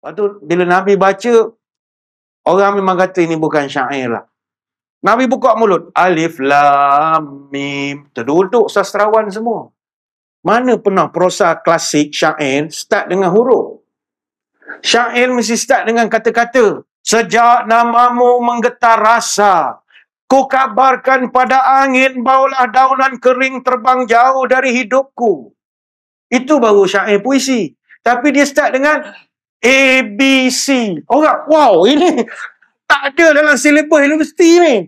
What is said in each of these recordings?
Lepas tu bila Nabi baca, orang memang kata ini bukan syair lah. Nabi buka mulut, alif lam mim, terduduk sastrawan semua. Mana pernah prosa klasik syair start dengan huruf? Syair mesti start dengan kata-kata. Sejak namamu menggetar rasa, ku kabarkan pada angin, baulah daunan kering terbang jauh dari hidupku. Itu baru syair puisi. Tapi dia start dengan ABC. Orang, wow, ini tak ada dalam silibus universiti ni.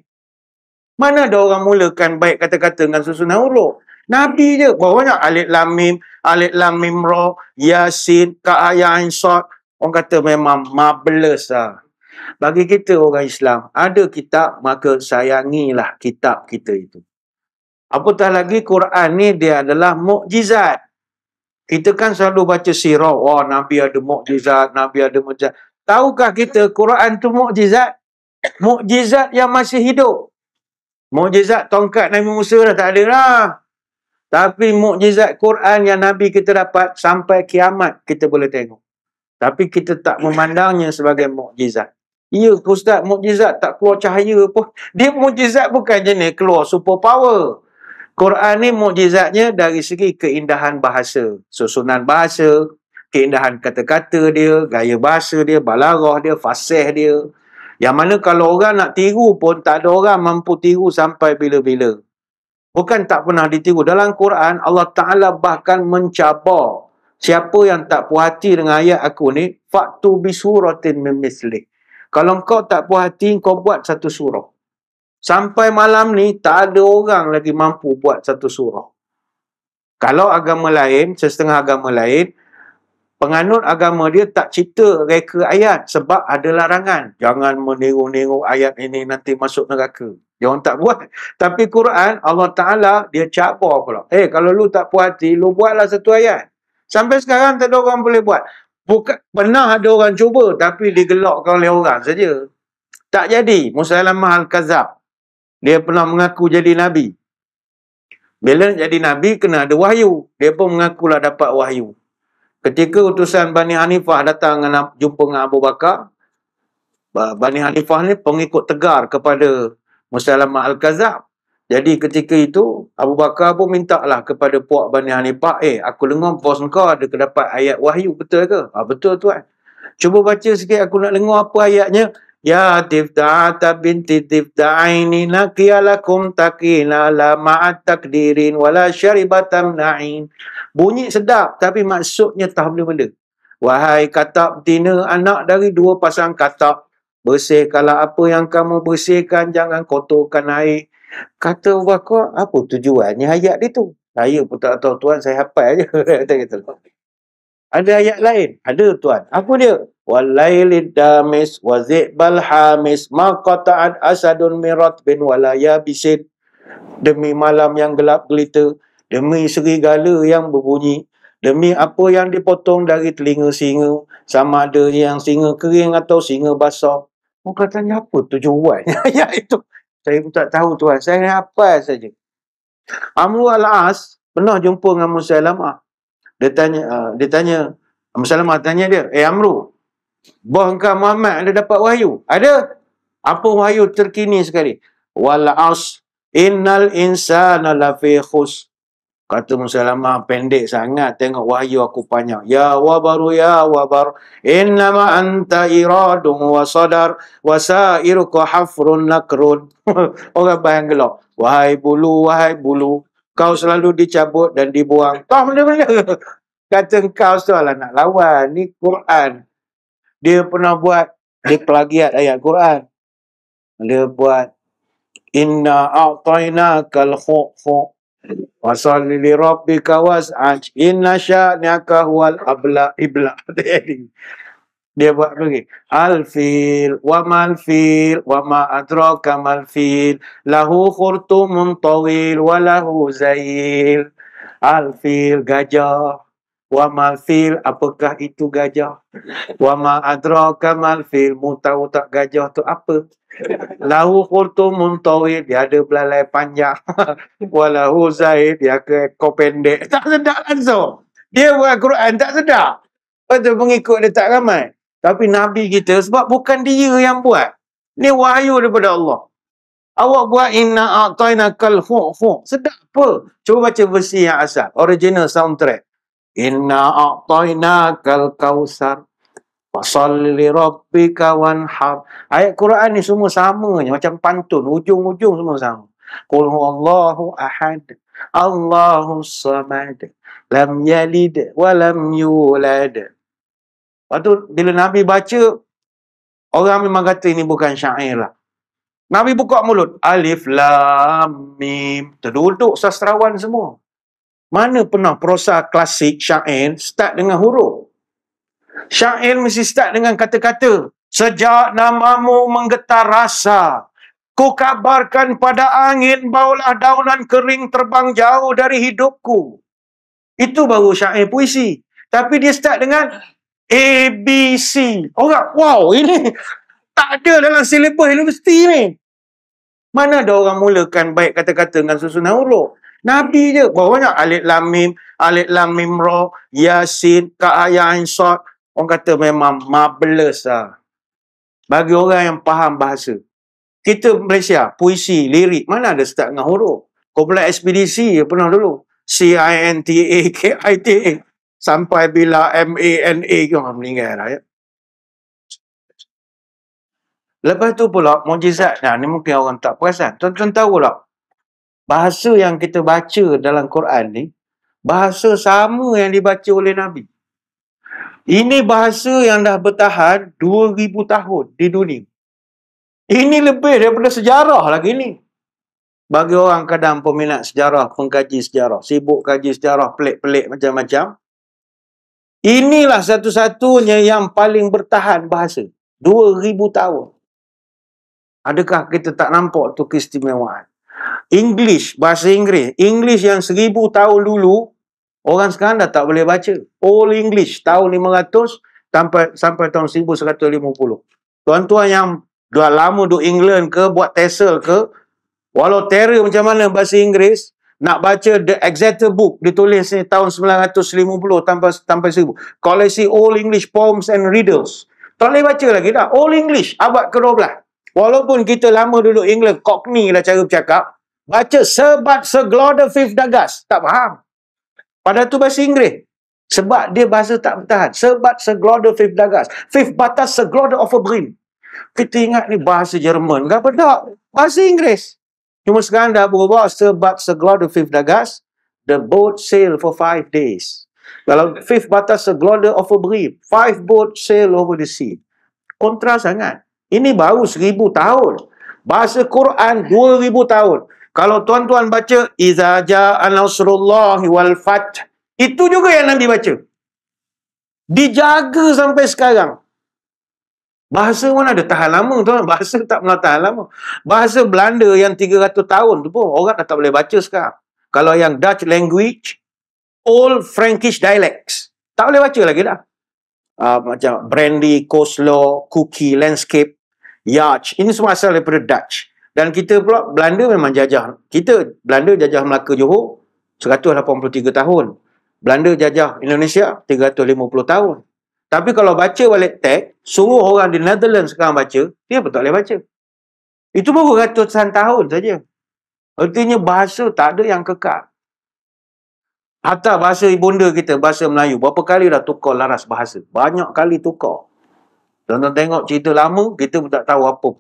Mana ada orang mulakan baik kata-kata dengan susunan huruf? Nabi je. Bawahnya alif lam mim ra, yasin, ka ya ain sad. Orang kata memang marvelous lah. Bagi kita orang Islam, ada kitab, maka sayangilah kitab kita itu. Apatah lagi Quran ni dia adalah mukjizat. Kita kan selalu baca sirah, wah Nabi ada mukjizat, Nabi ada mukjizat. Tahukah kita Quran tu mukjizat? Mukjizat yang masih hidup. Mukjizat tongkat Nabi Musa dah tak ada lah. Tapi mukjizat Quran yang Nabi kita dapat sampai kiamat kita boleh tengok. Tapi kita tak memandangnya sebagai mukjizat. Ya Ustaz, mukjizat tak keluar cahaya pun. Dia mukjizat bukan jenis keluar superpower. Quran ni mukjizatnya dari segi keindahan bahasa, susunan bahasa, keindahan kata-kata dia, gaya bahasa dia, balaghah dia, fasih dia. Yang mana kalau orang nak tiru pun tak ada orang mampu tiru sampai bila-bila. Bukan tak pernah ditiru. Dalam Quran Allah Ta'ala bahkan mencabar siapa yang tak puas hati dengan ayat aku ni, faktu bisuratin min mislih. Kalau kau tak puas hati, kau buat satu surah. Sampai malam ni, tak ada orang lagi mampu buat satu surah. Kalau agama lain, setengah agama lain, penganut agama dia tak cipta reka ayat sebab ada larangan. Jangan meniru-niru ayat ini nanti masuk neraka. Dia orang tak buat. Tapi Quran, Allah Ta'ala, dia cabar pula. Kalau lu tak puas hati, lu buatlah satu ayat. Sampai sekarang tak ada orang boleh buat. Bukan, pernah ada orang cuba, tapi digelakkan oleh orang saja. Tak jadi. Musailamah Al-Kadzab. Dia pernah mengaku jadi Nabi. Bila jadi Nabi, kena ada wahyu. Dia pun mengakulah dapat wahyu. Ketika utusan Bani Hanifah datang jumpa dengan Abu Bakar, Bani Hanifah ni pengikut tegar kepada Musailamah Al-Kadzab. Jadi ketika itu, Abu Bakar pun minta lah kepada puak Bani Hanifah, aku dengar bos kau ada dapat ayat wahyu, betul ke? Betul tuan. Cuba baca sikit, aku nak dengar apa ayatnya. Ya tifta'ata binti tifta'aini nakiyalakum takina la ma'at takdirin wala syaribatam na'in. Bunyi sedap tapi maksudnya tak benda-benda. Wahai katab betina, anak dari dua pasang katab, bersihkanlah apa yang kamu bersihkan, jangan kotorkan air. Kata Bakar, apa tujuannya ayat itu? Saya pun tak tahu tuan, saya hafal je. Ada ayat lain? Ada tuan. Apa dia? Walailid damis wa zi'bal hamis ma qata'at asadun mirat bin walaya bisid. Demi malam yang gelap gelita, demi serigala yang berbunyi, demi apa yang dipotong dari telinga singa, sama ada yang singa kering atau singa basah. Orang katanya apa tujuannya ayat itu? Saya pun tak tahu tuan, saya hafal saja. Amru al-As pernah jumpa dengan Musailamah. Dia tanya, Musailamah tanya dia, Amru, bos engkau Muhammad ada dapat wahyu? Ada. Apa wahyu terkini sekali? Wal as innal insana lafi khus. Kata Musailamah, pendek sangat, tengok wahyu aku panjang. Ya wabaru ya wabar, innama anta iradun wa sadar wa sa'iruka hafrun nakrun. Orang bayang gelap. Wahai bulu, kau selalu dicabut dan dibuang. Tahu benda-benda. Kata engkau soalan nak lawan. Ni Quran. Dia pernah buat, dia plagiat ayat Quran. Dia buat, inna a'tainakal khu'fu wa salli li rabbika was'aj inna sya'naka huwal ibla. Dia buat lagi. Al-fil wa mal-fil wa ma adraka mal-fil lahu khurtumun tawil wa lahu zail. Al-fil, gajah. Wa mal-fil, apakah itu gajah? Wa ma adraka mal-fil, mu tahu tak gajah tu apa? Lahu khurtumun tawil, dia ada belalai panjang. Wa lahu zail, dia ke ekor pendek. Tak sedap langsung. Dia buat Quran tak sedap. Lepas tu pengikut dia tak ramai. Tapi Nabi kita, sebab bukan dia yang buat. Ni wahyu daripada Allah. Awak buat inna a'tainakal fu'. Sedap apa? Cuba baca versi yang asal. Original soundtrack. Inna a'tainakal kausar. Fasalli li rabbika wanhar. Ayat Quran ni semua sama je. Macam pantun. Ujung-ujung semua sama. Qul huwallahu ahad. Allahu samad. Lam yalid wa lam yulad. Lepas tu, bila Nabi baca, orang memang kata ini bukan syair lah. Nabi buka mulut. Alif, lam, mim. Terduduk sastrawan semua. Mana pernah prosa klasik syair start dengan huruf? Syair mesti start dengan kata-kata. Sejak namamu menggetar rasa, ku kabarkan pada angin, baulah daunan kering terbang jauh dari hidupku. Itu baru syair puisi. Tapi dia start dengan ABC. Orang, wow, ini tak ada dalam silibus universiti ni. Mana ada orang mulakan baik kata-kata dengan susunan huruf? Nabi je. Banyak alif lam mim ra, yasin, ka ya ain sad. Orang kata memang marvelous lah. Bagi orang yang faham bahasa. Kita Malaysia, puisi, lirik, mana ada start dengan huruf? Kau pula ekspedisi je pernah dulu. CINTAKITA. Sampai bila MANA ke orang meninggal lah ya. Lepas tu pula, mukjizat. Nah, ni mungkin orang tak perasan. Tuan-tuan tahu tak? Bahasa yang kita baca dalam Quran ni, bahasa sama yang dibaca oleh Nabi. Ini bahasa yang dah bertahan 2000 tahun di dunia. Ini lebih daripada sejarah lagi ni. Bagi orang kadang peminat sejarah, pengkaji sejarah, sibuk kaji sejarah, pelik-pelik macam-macam. Inilah satu-satunya yang paling bertahan bahasa. 2000 tahun. Adakah kita tak nampak tu keistimewaan? English, bahasa Inggeris. English yang 1000 tahun dulu, orang sekarang dah tak boleh baca. Old English, tahun 500 sampai tahun 1150. Tuan-tuan yang dah lama duduk England ke, buat TESOL ke, walau terror macam mana bahasa Inggeris, nak baca The Exeter Book, ditulis ni tahun 950 sampai 1000. Koleksi Old English Poems and Riddles. Tak boleh baca lagi dah. Old English, abad ke-12. Walaupun kita lama duduk England, Cockney lah cara bercakap, baca sebat segloda fifth dagas. Tak faham. Padahal tu bahasa Inggeris. Sebab dia bahasa tak bertahan. Sebat segloda fifth dagas. Fifth batas segloda of a brim. Kita ingat ni bahasa Jerman. Kenapa tak? Bahasa Inggeris. Cuma sekarang dah berubah. Sebat segloda fifth dagas. The boat sail for 5 days. Kalau fifth batas segloda of a brim. 5 boat sail over the sea. Kontra sangat. Ini baru 1000 tahun. Bahasa Quran 2000 tahun. Kalau tuan-tuan baca Iza ja'a nasrullahi wal fath, itu juga yang Nabi baca. Dijaga sampai sekarang. Bahasa mana ada tahan lama tuan? Bahasa tak pernah tahan lama. Bahasa Belanda yang 300 tahun tu pun orang dah tak boleh baca sekarang. Kalau yang Dutch language, Old Frankish dialects, tak boleh baca lagi dah. Macam brandy, coleslaw, cookie, landscape, yacht. Ini semua asal daripada Dutch. Dan kita pula, Belanda memang jajah. Belanda jajah Melaka Johor 183 tahun. Belanda jajah Indonesia 350 tahun. Tapi kalau baca balik teks, suruh orang di Netherlands sekarang baca, dia pun tak boleh baca. Itu baru ratusan tahun saja. Artinya bahasa tak ada yang kekal. Hatta bahasa ibunda kita, bahasa Melayu, berapa kali dah tukar laras bahasa? Banyak kali tukar. Tuan-tuan tengok cerita lama, kita pun tak tahu apa.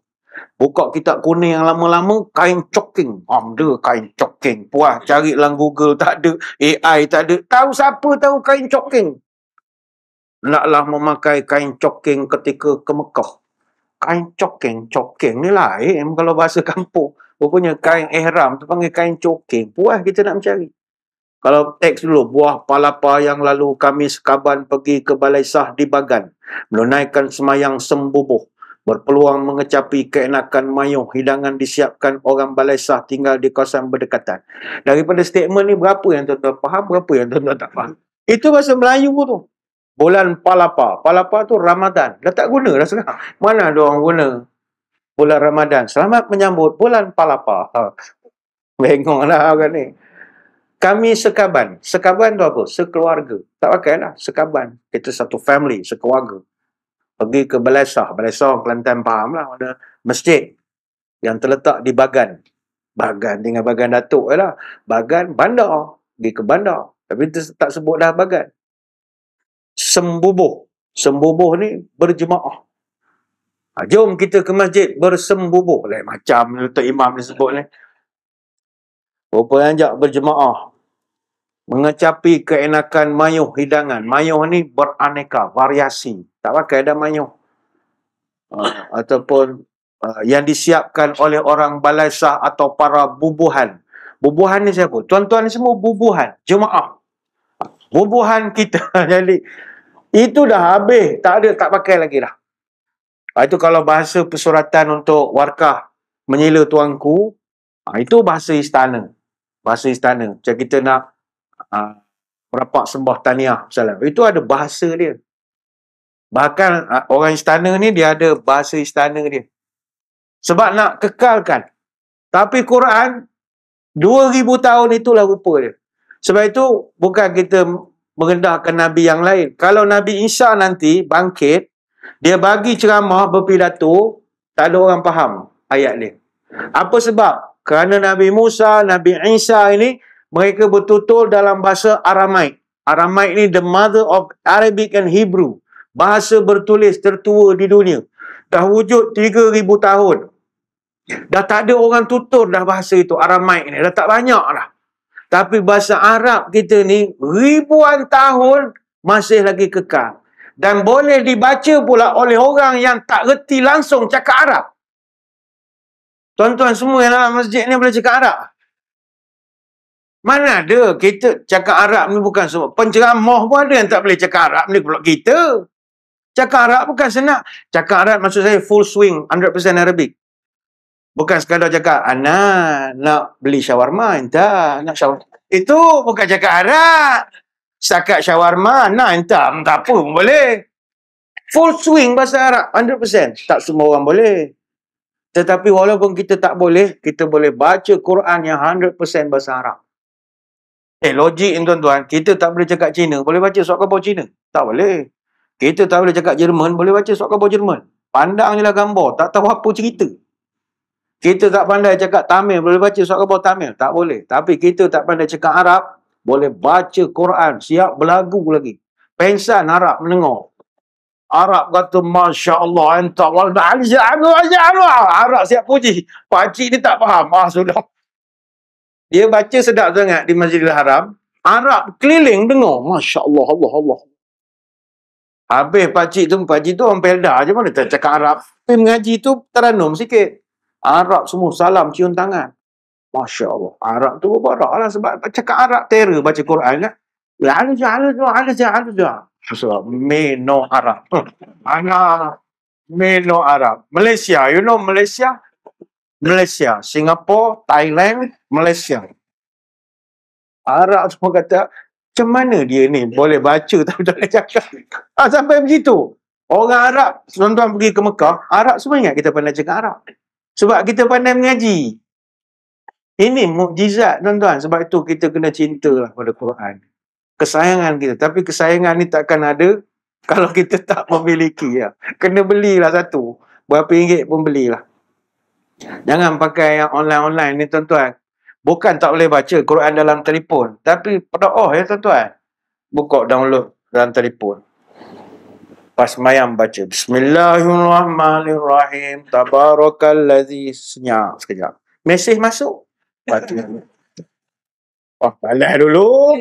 Buka kitab kuning yang lama-lama, kain coking. Ada kain coking. Puas cari dalam Google, tak ada. AI tak ada. Tahu siapa tahu kain coking? Naklah memakai kain coking ketika ke Mekah. Kain coking ni lain kalau bahasa kampung. Rupanya kain ihram tu panggil kain coking. Puas kita nak mencari. Kalau teks dulu, buah palapa yang lalu kami sekaban pergi ke balai sah di Bagan, menunaikan semayang sembubuh. Berpeluang mengecapi keenakan mayuh, hidangan disiapkan orang balai sah tinggal di kawasan berdekatan. Daripada statement ni, berapa yang tuan-tuan faham, berapa yang tuan-tuan tak faham. Itu bahasa Melayu tu. Bulan Palapa. Palapa tu Ramadan. Dah tak guna dah sekarang. Mana ada orang guna bulan Ramadan? Selamat menyambut bulan Palapa. Bengong lah orang ni. Kami sekaban. Sekaban tu apa? Sekeluarga. Tak pakai lah. Sekaban. Kita satu family, sekeluarga. pergi ke Balai Shah Kelantan faham lah, ada masjid yang terletak di Bagan tinggal Bagan Datuk je lah, Bagan bandar, pergi ke bandar, tapi tak sebut dah Bagan. Sembubuh ni berjemaah. Jom kita ke masjid bersembubuh. Lain macam Datuk Imam ni sebut ni. Berapa ajak berjemaah mengecapi keenakan mayuh hidangan. Mayuh ni beraneka, variasi. Tak pakai dah mayuh. Ataupun yang disiapkan oleh orang Balai Shah atau para bubuhan. Bubuhan ni siapa? Tuan-tuan ni semua bubuhan. Jemaah. Bubuhan kita. Jadi, itu dah habis. Tak pakai lagi dah. Itu kalau bahasa persuratan untuk warkah menyila tuanku, itu bahasa istana. Bahasa istana. Macam kita nak merapak sembah tahniah misalnya. Itu ada bahasa dia. Bahkan orang istana ni dia ada bahasa istana dia. Sebab nak kekalkan. Tapi Quran 2000 tahun itulah rupa dia. Sebab itu bukan kita merendahkan Nabi yang lain. Kalau Nabi Isa nanti bangkit, dia bagi ceramah berpidato, tak ada orang faham ayat dia. Apa sebab? Kerana Nabi Musa, Nabi Isa ini, mereka bertutur dalam bahasa Aramaik. Aramaik ni the mother of Arabic and Hebrew. Bahasa bertulis tertua di dunia. Dah wujud 3000 tahun. Dah tak ada orang tutur dah bahasa itu, Aramaik ni. Dah tak banyak dah. Tapi bahasa Arab kita ni, ribuan tahun masih lagi kekal. Dan boleh dibaca pula oleh orang yang tak reti langsung cakap Arab. Tuan-tuan semua yang dalam masjid ni boleh cakap Arab. Mana ada kita cakap Arab ni bukan semua. Penceramah pun ada yang tak boleh cakap Arab ni pula kita. Cakap Arab bukan senang. Cakap Arab maksud saya full swing, 100% Arabic. Bukan sekadar cakap, Ana nak beli shawarma, entah nak shawarma. Itu bukan cakap Arab. Setakat shawarma, entah apa pun boleh. Full swing bahasa Arab, 100%. Tak semua orang boleh. Tetapi walaupun kita tak boleh, kita boleh baca Quran yang 100% bahasa Arab. Logik ni tuan-tuan, kita tak boleh cakap Cina, boleh baca surat khabar Cina? Tak boleh. Kita tak boleh cakap Jerman, boleh baca surat khabar Jerman. Pandang je lah gambar, tak tahu apa cerita. Kita tak pandai cakap Tamil, boleh baca surat khabar Tamil? Tak boleh. Tapi kita tak pandai cakap Arab, boleh baca Quran, siap berlagu lagi. Pensan Arab mendengar. Arab kata, Masya Allah, entah Arab siap puji. Pakcik ni tak faham. Sudah. Dia baca sedap sangat di Masjidil Haram. Arab keliling dengar. Masya Allah, Allah. Habis pakcik tu orang Pelda je mana tak cakap Arab. Tapi mengaji tu teranum sikit. Arab semua salam cium tangan. Masya Allah. Arab tu berbarak lah sebab cakap Arab terror baca Quran kan. Meno Arab. Meno Arab. Malaysia. You know Malaysia? Malaysia. Singapore, Thailand, Malaysia. Arab semua kata, macam mana dia ni boleh baca tapi tak boleh cakap. Sampai begitu. Orang Arab, tuan-tuan pergi ke Mekah, Arab semua ingat kita pandai cakap Arab. Sebab kita pandai mengaji. Ini mukjizat tuan-tuan. Sebab itu kita kena cinta pada Quran. Kesayangan kita. Tapi kesayangan ni takkan ada kalau kita tak memiliki. Ya. Kena belilah satu. Berapa ringgit pun belilah. Jangan pakai yang online-online ni tuan-tuan. Bukan tak boleh baca Quran dalam telefon. Tapi berdoa ya tuan-tuan. Buka download dalam telefon. Pas mayam baca. Bismillahirrahmanirrahim. Tabarakalladzi. Senyap sekejap. Mesej masuk. Baca. Balas dulu.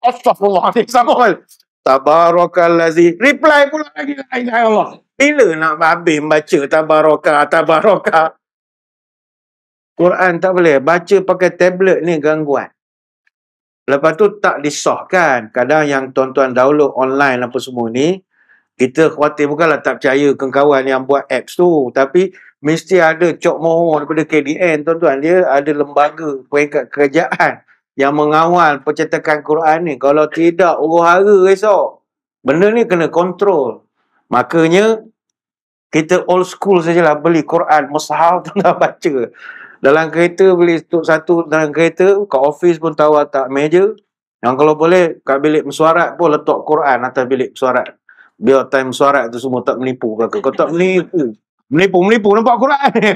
Astaghfirullahaladzim. Sama. Tabarakalladzi. Reply pula lagi. Ya Allah. Bila nak habis baca tabarakah. Quran tak boleh. Baca pakai tablet ni gangguan. Lepas tu tak disahkan. Kadang yang tuan-tuan download online apa semua ni, kita khawatir bukanlah tak percaya kawan-kawan yang buat apps tu. Tapi mesti ada cok mohon daripada KDN tuan-tuan. Dia ada lembaga peringkat kerajaan yang mengawal percetakan Quran ni. Kalau tidak, huru-hara esok. Benda ni kena kontrol. Makanya, kita old school sajalah beli Quran, mushaf tu nak baca. Dalam kereta beli satu dalam kereta, kat office pun tahu tak meja. Yang kalau boleh, kat bilik mesyuarat pun letak Quran atas bilik mesyuarat. Biar time suara tu semua tak menipu belaka. Kau tak menipu. Menipu nampak Quran ni.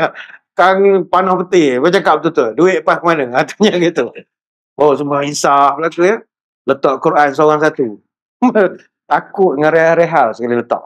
Kang panah peti. Kau cakap betul-betul. Duit pas mana? Tanya gitu. Oh, semua insaf belaka ya. Letak Quran seorang satu. Takut dengan rehat-rehat sekali letak.